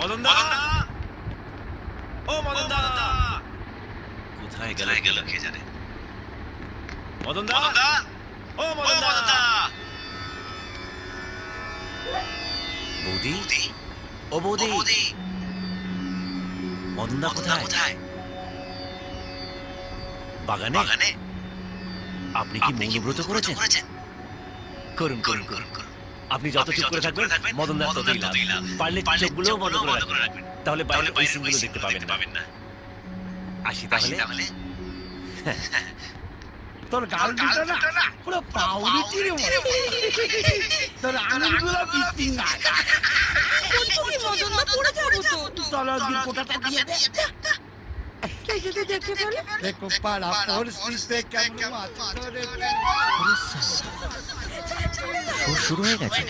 মদন দা, ও মদন দা, কোথায় গেল কে জানে? মদন দা, ও মদন দা, বৌদি, ও বৌদি, মদন দা কোথায়? বাগানে? আপনি কি মৌনব্রত করেছেন? করুন। আপনি যত চুপ করে থাকবেন মদন দা ততই লাভ। পারলে চোখগুলো বন্ধ করে রাখবেন, তাহলে বাইরে ওই সিনগুলো দেখতে পাবেন না। আসি তাহলে। তোর গাল দুটো না পুরো পাউরুটির মতো, তোর আঙুলগুলো পিঙ্গা। তুমি মদন দা পড়ে যাবো তো। চলো আজকে কোটাটা দিয়ে দে। কে যদি দেখে ফেলে? দেখো পাড়া পরিস্থিতিতে কেমন মাথা ধরে শুরু হয়ে গেছে।